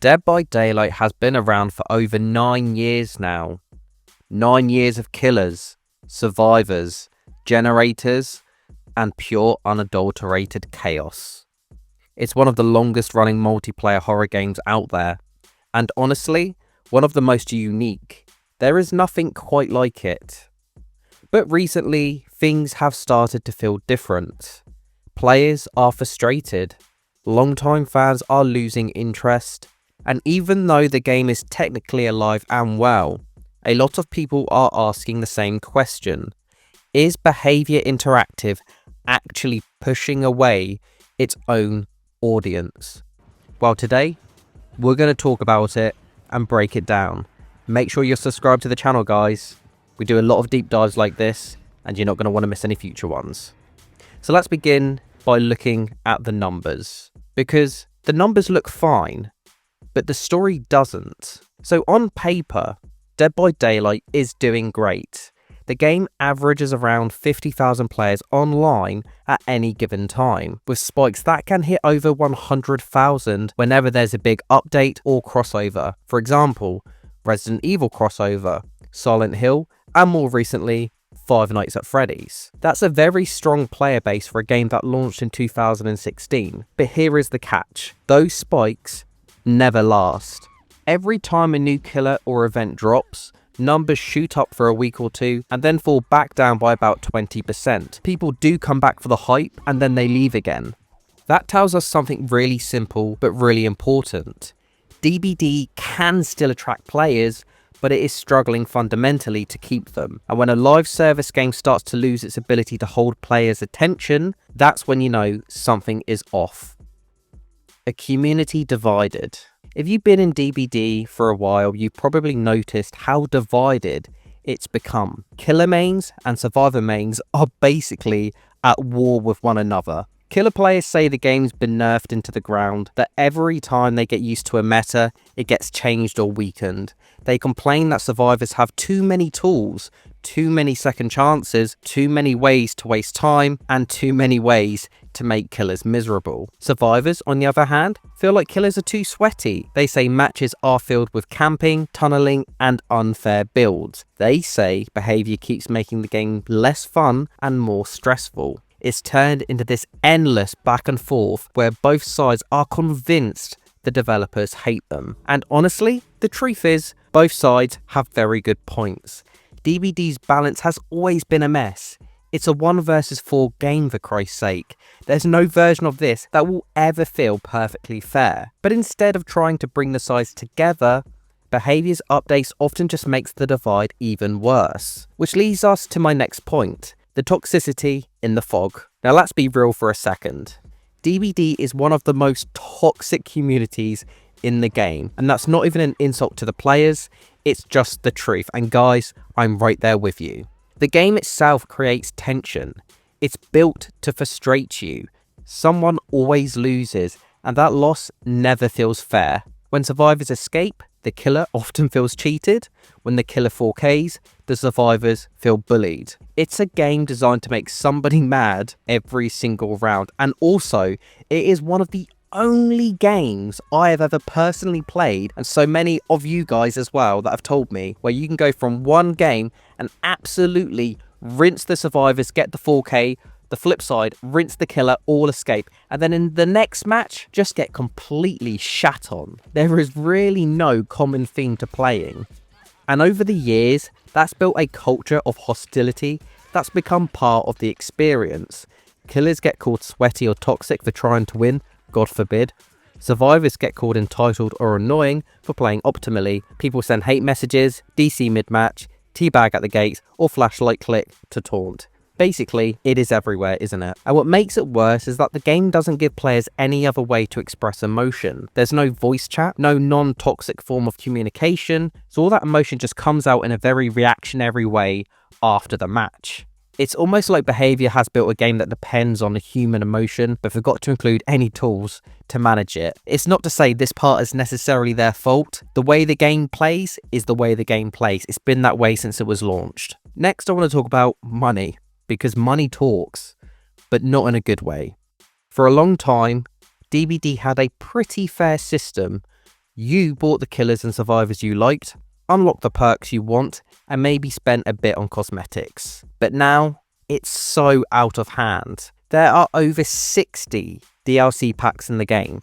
Dead by Daylight has been around for over 9 years now. 9 years of killers, survivors, generators, and pure unadulterated chaos. It's one of the longest running multiplayer horror games out there, and honestly, one of the most unique. There is nothing quite like it. But recently, things have started to feel different. Players are frustrated, longtime fans are losing interest, and even though the game is technically alive and well, a lot of people are asking the same question. Is Behaviour Interactive actually pushing away its own audience? Well, today, we're going to talk about it and break it down. Make sure you're subscribed to the channel, guys. We do a lot of deep dives like this, and you're not going to want to miss any future ones. So let's begin by looking at the numbers, because the numbers look fine, but the story doesn't. So on paper, Dead by Daylight is doing great. The game averages around 50,000 players online at any given time, with spikes that can hit over 100,000 whenever there's a big update or crossover. For example, Resident Evil crossover, Silent Hill, and more recently, Five Nights at Freddy's. That's a very strong player base for a game that launched in 2016. But here is the catch. Those spikes never last. Every time a new killer or event drops, numbers shoot up for a week or two and then fall back down by about 20%. People do come back for the hype and then they leave again. That tells us something really simple but really important. DBD can still attract players, but it is struggling fundamentally to keep them. And when a live service game starts to lose its ability to hold players' attention, that's when you know something is off. A community divided. If you've been in DBD for a while, you've probably noticed how divided it's become. Killer mains and survivor mains are basically at war with one another. Killer players say the game's been nerfed into the ground, that every time they get used to a meta, it gets changed or weakened. They complain that survivors have too many tools, too many second chances, too many ways to waste time, and too many ways to make killers miserable. Survivors, on the other hand, feel like killers are too sweaty. They say matches are filled with camping, tunneling, and unfair builds. They say Behaviour keeps making the game less fun and more stressful. It's turned into this endless back and forth where both sides are convinced the developers hate them. And honestly, the truth is, both sides have very good points. DBD's balance has always been a mess. It's a 1 versus 4 game, for Christ's sake. There's no version of this that will ever feel perfectly fair. But instead of trying to bring the sides together, Behaviour's updates often just makes the divide even worse. Which leads us to my next point. The toxicity in the fog. Now let's be real for a second. DBD is one of the most toxic communities in the game, and that's not even an insult to the players, it's just the truth, and guys, I'm right there with you. The game itself creates tension. It's built to frustrate you. Someone always loses, and that loss never feels fair. When survivors escape, the killer often feels cheated. When the killer 4Ks, the survivors feel bullied. It's a game designed to make somebody mad every single round. And also, it is one of the only games I have ever personally played, and so many of you guys as well that have told me, where you can go from one game and absolutely rinse the survivors, get the 4K, the flip side, rinse the killer, all escape, and then in the next match, just get completely shat on. There is really no common theme to playing. And over the years, that's built a culture of hostility that's become part of the experience. Killers get called sweaty or toxic for trying to win, God forbid. Survivors get called entitled or annoying for playing optimally. People send hate messages, DC mid-match, teabag at the gates, or flashlight click to taunt. Basically, it is everywhere, isn't it? And what makes it worse is that the game doesn't give players any other way to express emotion. There's no voice chat, no non-toxic form of communication, so all that emotion just comes out in a very reactionary way after the match. It's almost like Behaviour has built a game that depends on the human emotion, but forgot to include any tools to manage it. It's not to say this part is necessarily their fault. The way the game plays is the way the game plays. It's been that way since it was launched. Next, I want to talk about money, because money talks, but not in a good way. For a long time, DBD had a pretty fair system. You bought the killers and survivors you liked, unlocked the perks you want, and maybe spent a bit on cosmetics. But now, it's so out of hand. There are over 60 DLC packs in the game,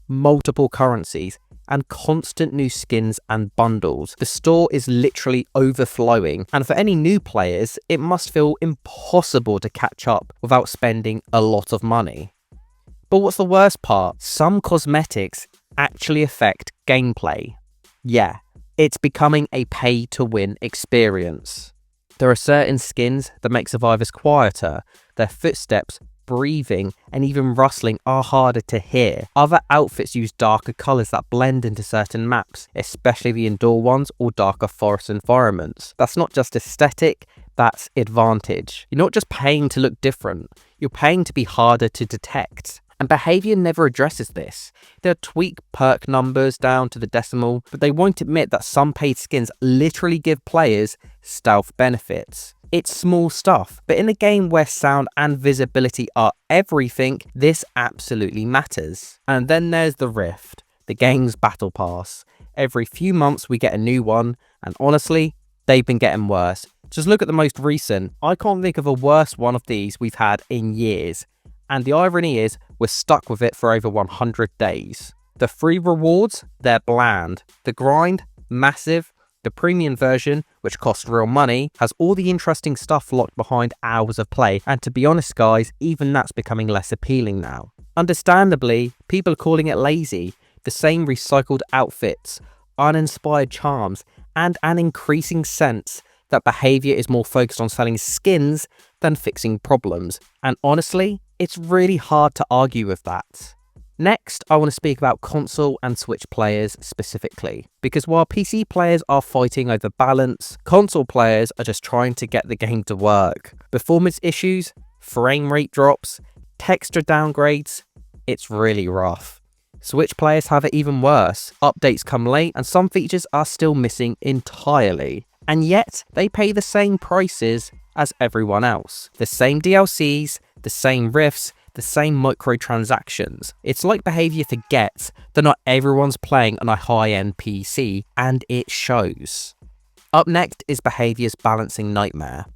multiple currencies, and constant new skins and bundles. The store is literally overflowing, and for any new players, it must feel impossible to catch up without spending a lot of money. But what's the worst part? Some cosmetics actually affect gameplay. Yeah, it's becoming a pay-to-win experience. There are certain skins that make survivors quieter. Their footsteps, breathing, and even rustling are harder to hear. Other outfits use darker colours that blend into certain maps, especially the indoor ones or darker forest environments. That's not just aesthetic, that's advantage. You're not just paying to look different, you're paying to be harder to detect. And Behaviour never addresses this. They'll tweak perk numbers down to the decimal, but they won't admit that some paid skins literally give players stealth benefits. It's small stuff, but in a game where sound and visibility are everything, this absolutely matters. And then there's the Rift, the game's battle pass. Every few months we get a new one, and honestly, they've been getting worse. Just look at the most recent. I can't think of a worse one of these we've had in years. And the irony is, we're stuck with it for over 100 days. The free rewards, they're bland. The grind, massive. The premium version, which costs real money, has all the interesting stuff locked behind hours of play. And to be honest guys, even that's becoming less appealing now. Understandably, people are calling it lazy. The same recycled outfits, uninspired charms, and an increasing sense that Behaviour is more focused on selling skins than fixing problems. And honestly, it's really hard to argue with that. Next, I want to speak about console and Switch players specifically, because while PC players are fighting over balance, console players are just trying to get the game to work. Performance issues, frame rate drops, texture downgrades, it's really rough. Switch players have it even worse. Updates come late and some features are still missing entirely. And yet, they pay the same prices as everyone else. The same DLCs, the same rifts, the same microtransactions. It's like Behaviour forgets that not everyone's playing on a high-end PC, and it shows. Up next is Behaviour's balancing nightmare.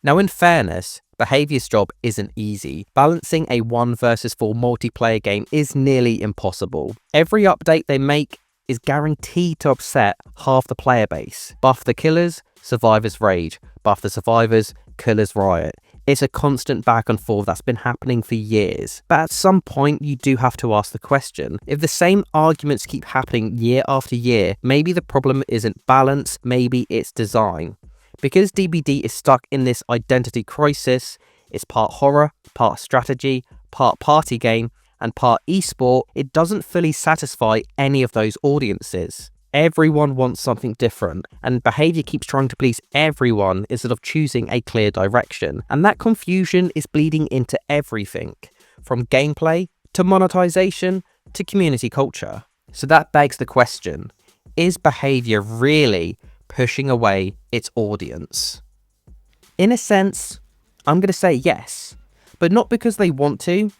Now in fairness, Behaviour's job isn't easy. Balancing a 1 versus 4 multiplayer game is nearly impossible. Every update they make is guaranteed to upset half the player base. Buff the killers, survivors rage. Buff the survivors, killers riot. It's a constant back and forth that's been happening for years. But at some point, you do have to ask the question, if the same arguments keep happening year after year, maybe the problem isn't balance, maybe it's design. Because DBD is stuck in this identity crisis, it's part horror, part strategy, part party game, and part esport, it doesn't fully satisfy any of those audiences. Everyone wants something different, and Behaviour keeps trying to please everyone instead of choosing a clear direction. And that confusion is bleeding into everything, from gameplay to monetization to community culture. So that begs the question, is Behaviour really pushing away its audience? In a sense, I'm going to say yes, but not because they want to.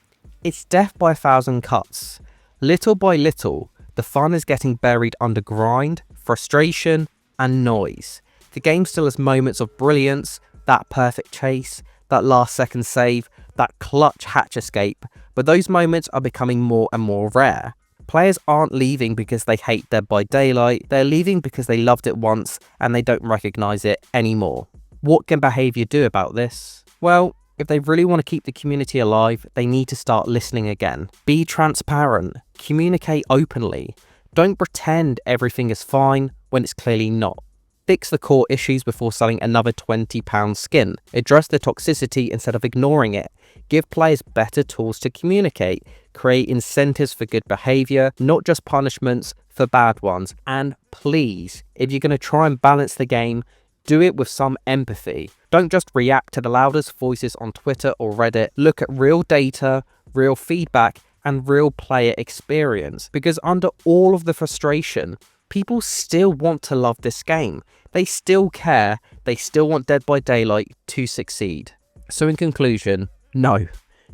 It's death by 1,000 cuts. Little by little, the fun is getting buried under grind, frustration, and noise. The game still has moments of brilliance, that perfect chase, that last second save, that clutch hatch escape, but those moments are becoming more and more rare. Players aren't leaving because they hate Dead by Daylight, they're leaving because they loved it once and they don't recognise it anymore. What can Behaviour do about this? Well, if they really want to keep the community alive, they need to start listening again. Be transparent, communicate openly. Don't pretend everything is fine when it's clearly not. Fix the core issues before selling another £20 skin. Address the toxicity instead of ignoring it. Give players better tools to communicate. Create incentives for good behaviour, not just punishments for bad ones. And please, if you're going to try and balance the game, Do it with some empathy. Don't just react to the loudest voices on Twitter or Reddit. Look at real data, real feedback, and real player experience. Because under all of the frustration, people still want to love this game. They still care. They still want Dead by Daylight to succeed. So in conclusion, no,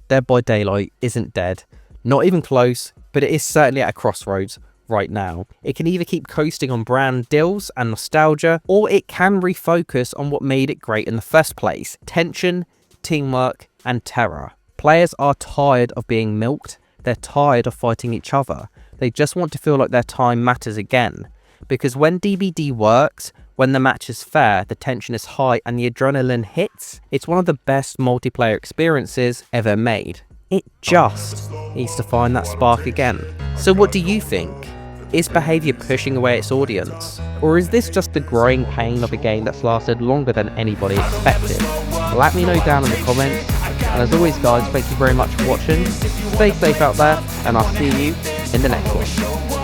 Dead by Daylight isn't dead. Not even close, but it is certainly at a crossroads right now. It can either keep coasting on brand deals and nostalgia, or it can refocus on what made it great in the first place: tension, teamwork, and terror. Players are tired of being milked. They're tired of fighting each other. They just want to feel like their time matters again. Because when DBD works, when the match is fair, the tension is high, and the adrenaline hits, it's one of the best multiplayer experiences ever made. It just needs to find that spark again. So what do you think? Is Behaviour pushing away its audience? Or is this just the growing pain of a game that's lasted longer than anybody expected? Let me know down in the comments. And as always guys, thank you very much for watching. Stay safe out there, and I'll see you in the next one.